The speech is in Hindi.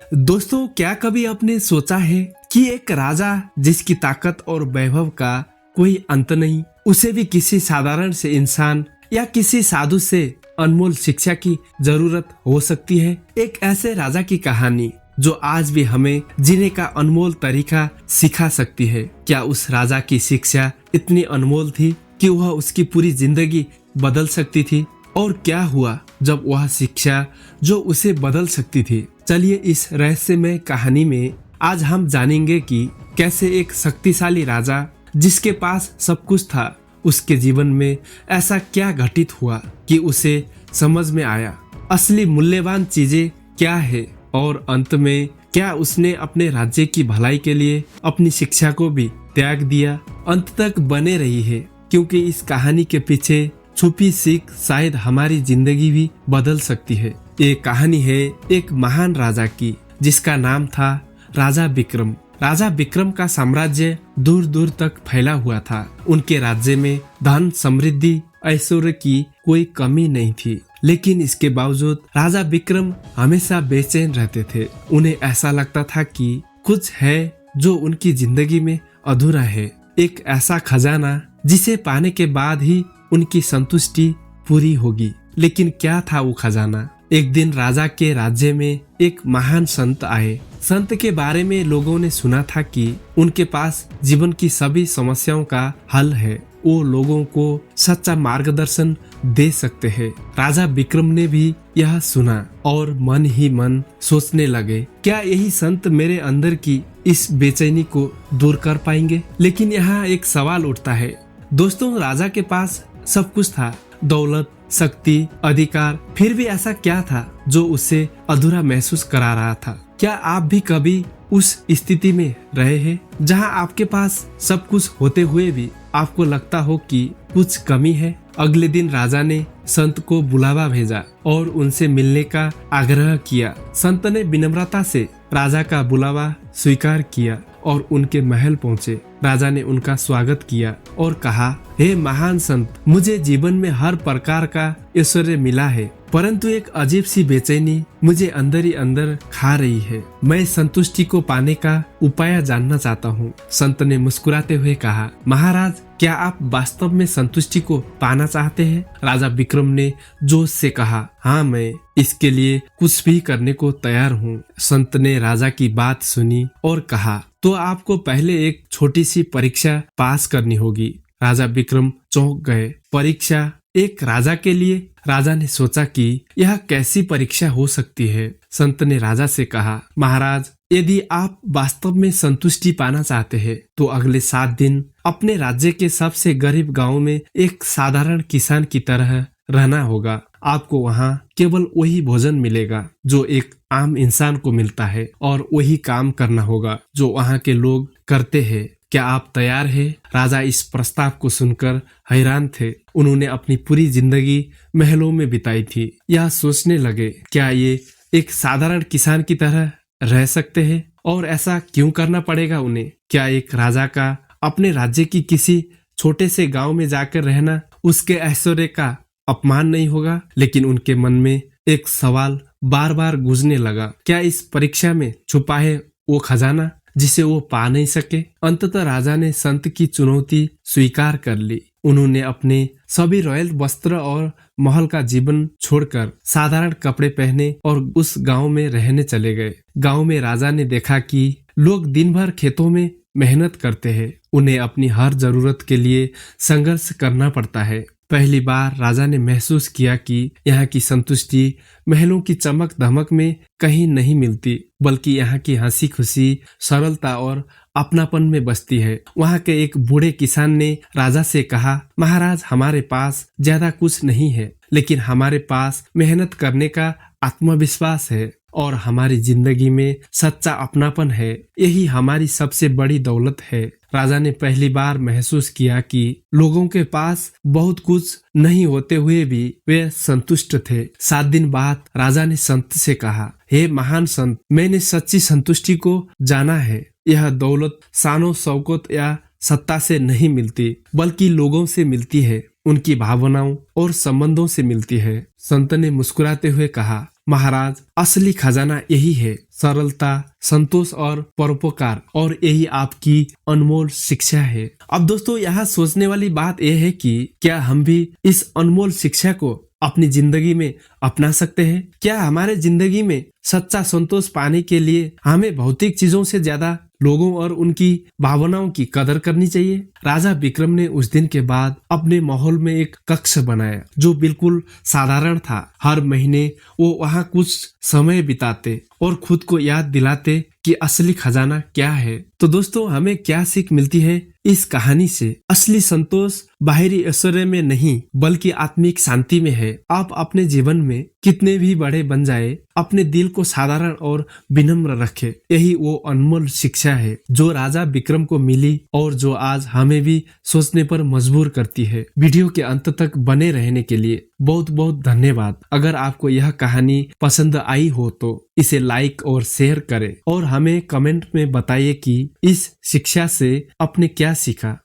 दोस्तों, क्या कभी आपने सोचा है कि एक राजा जिसकी ताकत और वैभव का कोई अंत नहीं, उसे भी किसी साधारण से इंसान या किसी साधु से अनमोल शिक्षा की जरूरत हो सकती है। एक ऐसे राजा की कहानी जो आज भी हमें जीने का अनमोल तरीका सिखा सकती है। क्या उस राजा की शिक्षा इतनी अनमोल थी कि वह उसकी पूरी जिंदगी बदल सकती थी? और क्या हुआ जब वह शिक्षा जो उसे बदल सकती थी? चलिए इस रहस्यमय कहानी में आज हम जानेंगे कि कैसे एक शक्तिशाली राजा जिसके पास सब कुछ था, उसके जीवन में ऐसा क्या घटित हुआ कि उसे समझ में आया असली मूल्यवान चीजें क्या है, और अंत में क्या उसने अपने राज्य की भलाई के लिए अपनी शिक्षा को भी त्याग दिया। अंत तक बने रही है, क्योंकि इस कहानी के पीछे छुपी सीख शायद हमारी जिंदगी भी बदल सकती है। ये कहानी है एक महान राजा की जिसका नाम था राजा विक्रम। राजा विक्रम का साम्राज्य दूर दूर तक फैला हुआ था। उनके राज्य में धन, समृद्धि, ऐश्वर्य की कोई कमी नहीं थी, लेकिन इसके बावजूद राजा विक्रम हमेशा बेचैन रहते थे। उन्हें ऐसा लगता था कि कुछ है जो उनकी जिंदगी में अधूरा है, एक ऐसा खजाना जिसे पाने के बाद ही उनकी संतुष्टि पूरी होगी। लेकिन क्या था वो खजाना? एक दिन राजा के राज्य में एक महान संत आए। संत के बारे में लोगों ने सुना था कि उनके पास जीवन की सभी समस्याओं का हल है। वो लोगों को सच्चा मार्गदर्शन दे सकते हैं। राजा विक्रम ने भी यह सुना और मन ही मन सोचने लगे, क्या यही संत मेरे अंदर की इस बेचैनी को दूर कर पाएंगे? लेकिन यहाँ एक सवाल उठता है। दोस्तों, राजा के पास सब कुछ था, दौलत, शक्ति, अधिकार, फिर भी ऐसा क्या था जो उसे अधूरा महसूस करा रहा था? क्या आप भी कभी उस स्थिति में रहे हैं जहां आपके पास सब कुछ होते हुए भी आपको लगता हो कि कुछ कमी है? अगले दिन राजा ने संत को बुलावा भेजा और उनसे मिलने का आग्रह किया। संत ने विनम्रता से राजा का बुलावा स्वीकार किया और उनके महल पहुंचे। राजा ने उनका स्वागत किया और कहा, हे महान संत, मुझे जीवन में हर प्रकार का ऐश्वर्य मिला है, परंतु एक अजीब सी बेचैनी मुझे अंदर ही अंदर खा रही है। मैं संतुष्टि को पाने का उपाय जानना चाहता हूँ। संत ने मुस्कुराते हुए कहा, महाराज, क्या आप वास्तव में संतुष्टि को पाना चाहते हैं? राजा विक्रम ने जोश से कहा, हाँ, मैं इसके लिए कुछ भी करने को तैयार हूँ। संत ने राजा की बात सुनी और कहा, तो आपको पहले एक छोटी सी परीक्षा पास करनी होगी। राजा विक्रम चौंक गए। परीक्षा एक राजा के लिए? राजा ने सोचा कि यह कैसी परीक्षा हो सकती है। संत ने राजा से कहा, महाराज, यदि आप वास्तव में संतुष्टि पाना चाहते हैं तो अगले 7 दिन अपने राज्य के सबसे गरीब गांव में एक साधारण किसान की तरह रहना होगा। आपको वहाँ केवल वही भोजन मिलेगा जो एक आम इंसान को मिलता है, और वही काम करना होगा जो वहाँ के लोग करते हैं। क्या आप तैयार हैं? राजा इस प्रस्ताव को सुनकर हैरान थे। उन्होंने अपनी पूरी जिंदगी महलों में बिताई थी। यह सोचने लगे, क्या ये एक साधारण किसान की तरह रह सकते हैं? और ऐसा क्यों करना पड़ेगा उन्हें? क्या एक राजा का अपने राज्य की किसी छोटे से गांव में जाकर रहना उसके ऐश्वर्य का अपमान नहीं होगा? लेकिन उनके मन में एक सवाल बार बार गूंजने लगा, क्या इस परीक्षा में छुपा है वो खजाना जिसे वो पा नहीं सके? अंततः राजा ने संत की चुनौती स्वीकार कर ली। उन्होंने अपने सभी रॉयल वस्त्र और महल का जीवन छोड़कर साधारण कपड़े पहने और उस गांव में रहने चले गए। गांव में राजा ने देखा कि लोग दिन भर खेतों में मेहनत करते हैं। उन्हें अपनी हर जरूरत के लिए संघर्ष करना पड़ता है। पहली बार राजा ने महसूस किया कि यहाँ की संतुष्टि महलों की चमक धमक में कहीं नहीं मिलती, बल्कि यहाँ की हंसी खुशी, सरलता और अपनापन में बसती है। वहाँ के एक बूढ़े किसान ने राजा से कहा, महाराज, हमारे पास ज्यादा कुछ नहीं है, लेकिन हमारे पास मेहनत करने का आत्मविश्वास है और हमारी जिंदगी में सच्चा अपनापन है। यही हमारी सबसे बड़ी दौलत है। राजा ने पहली बार महसूस किया कि लोगों के पास बहुत कुछ नहीं होते हुए भी वे संतुष्ट थे। 7 दिन बाद राजा ने संत से कहा, हे महान संत, मैंने सच्ची संतुष्टि को जाना है। यह दौलत शानो शौकत या सत्ता से नहीं मिलती, बल्कि लोगों से मिलती है, उनकी भावनाओं और संबंधों से मिलती है। संत ने मुस्कुराते हुए कहा, महाराज, असली खजाना यही है, सरलता, संतोष और परोपकार, और यही आपकी अनमोल शिक्षा है। अब दोस्तों, यहाँ सोचने वाली बात यह है कि क्या हम भी इस अनमोल शिक्षा को अपनी जिंदगी में अपना सकते हैं? क्या हमारे जिंदगी में सच्चा संतोष पाने के लिए हमें भौतिक चीजों से ज्यादा लोगों और उनकी भावनाओं की कदर करनी चाहिए? राजा विक्रम ने उस दिन के बाद अपने महल में एक कक्ष बनाया जो बिल्कुल साधारण था। हर महीने वो वहाँ कुछ समय बिताते और खुद को याद दिलाते कि असली खजाना क्या है। तो दोस्तों, हमें क्या सीख मिलती है इस कहानी से? असली संतोष बाहरी ऐश्वर्य में नहीं बल्कि आत्मिक शांति में है। आप अपने जीवन में कितने भी बड़े बन जाए, अपने दिल को साधारण और विनम्र रखे। यही वो अनमोल शिक्षा है जो राजा विक्रम को मिली और जो आज हमें भी सोचने पर मजबूर करती है। वीडियो के अंत तक बने रहने के लिए बहुत बहुत धन्यवाद। अगर आपको यह कहानी पसंद आई हो तो इसे लाइक और शेयर करें और हमें कमेंट में बताइए कि इस शिक्षा से आपने क्या सीखा।